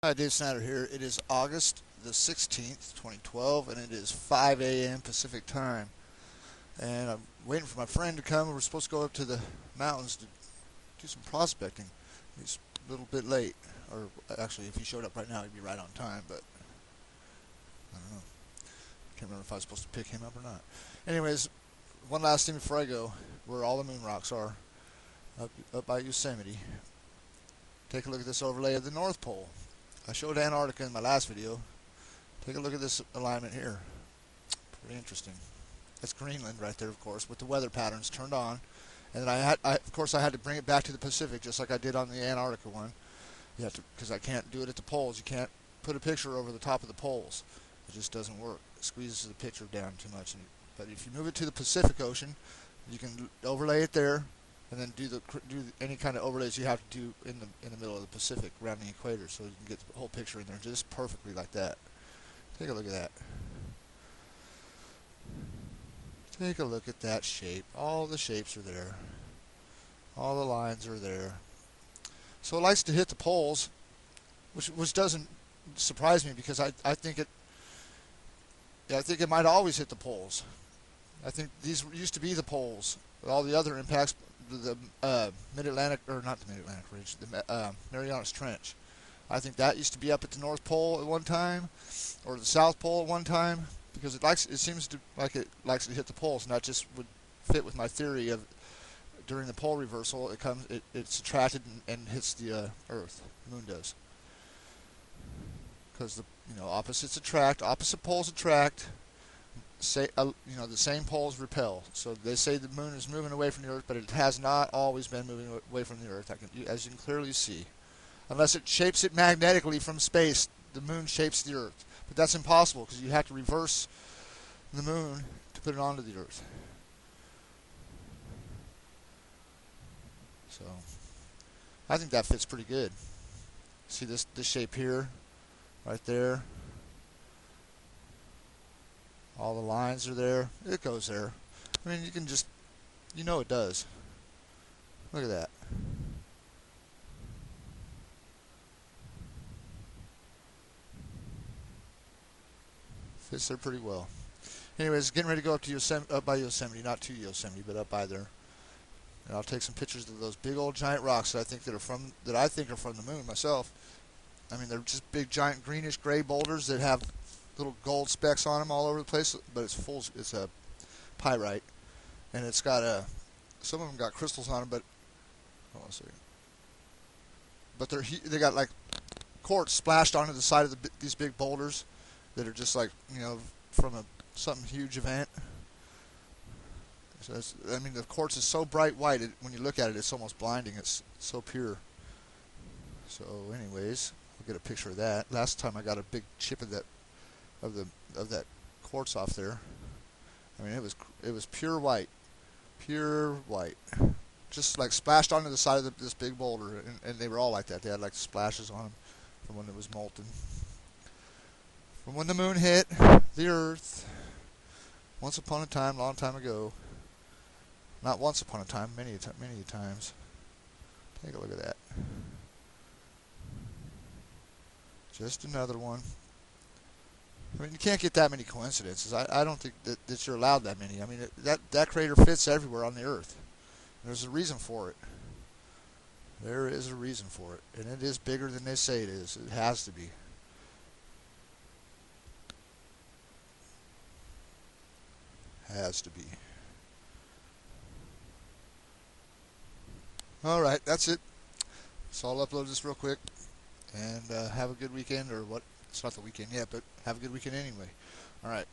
Hi, Dave Snyder here. It is August the 16th, 2012, and it is 5 a.m. Pacific time. And I'm waiting for my friend to come. We're supposed to go up to the mountains to do some prospecting. He's a little bit late. Or actually, if he showed up right now, he'd be right on time, but I don't know. Can't remember if I was supposed to pick him up or not. Anyways, one last thing before I go, where all the moon rocks are, up by Yosemite. Take a look at this overlay of the North Pole. I showed Antarctica in my last video. Take a look at this alignment here. Pretty interesting. That's Greenland right there, of course, with the weather patterns turned on. And then of course, I had to bring it back to the Pacific, just like I did on the Antarctica one. You have to, because I can't do it at the poles. You can't put a picture over the top of the poles. It just doesn't work. It squeezes the picture down too much. But if you move it to the Pacific Ocean, you can overlay it there, and then do any kind of overlays you have to do in the middle of the Pacific around the equator, so you can get the whole picture in there just perfectly like that. Take a look at that. Take a look at that shape. All the shapes are there. All the lines are there. So it likes to hit the poles, which doesn't surprise me, because I think it might always hit the poles. I think these used to be the poles. All the other impacts, the Mid-Atlantic, or not the Mid-Atlantic Ridge, the Marianas Trench. I think that used to be up at the North Pole at one time, or the South Pole at one time, because it seems to like it likes to hit the poles, and that just would fit with my theory of during the pole reversal, it's attracted and hits the Earth. The moon does, because the opposites attract, opposite poles attract. The same poles repel. So they say the moon is moving away from the Earth, but it has not always been moving away from the Earth. As you can clearly see, unless it shapes it magnetically from space, the moon shapes the Earth. But that's impossible, because you have to reverse the moon to put it onto the Earth. So I think that fits pretty good. See this shape here, right there. All the lines are there. It goes there. I mean, you can just, it does. Look at that. Fits there pretty well. Anyways, getting ready to go up by Yosemite, not to Yosemite, but up by there. And I'll take some pictures of those big old giant rocks that I think are from the moon myself. I mean, they're just big giant greenish gray boulders that have little gold specks on them all over the place, but it's a pyrite, and it's got some of them got crystals on them, but hold on a second. But they got like quartz splashed onto the side of these big boulders that are just like from something huge event. So I mean, the quartz is so bright white, when you look at it, it's almost blinding. It's so pure. So anyways, we'll get a picture of that. Last time I got a big chip of that quartz off there. I mean, it was pure white, just like splashed onto the side of this big boulder, and they were all like that. They had like splashes on them from when it was molten, from when the moon hit the Earth. Once upon a time, long time ago. Not once upon a time, many times. Take a look at that. Just another one. I mean, you can't get that many coincidences. I don't think that you're allowed that many. I mean, that crater fits everywhere on the Earth. There's a reason for it. There is a reason for it. And it is bigger than they say it is. It has to be. Has to be. Alright, that's it. So I'll upload this real quick. And have a good weekend, or what? It's not the weekend yet, but have a good weekend anyway. Alright.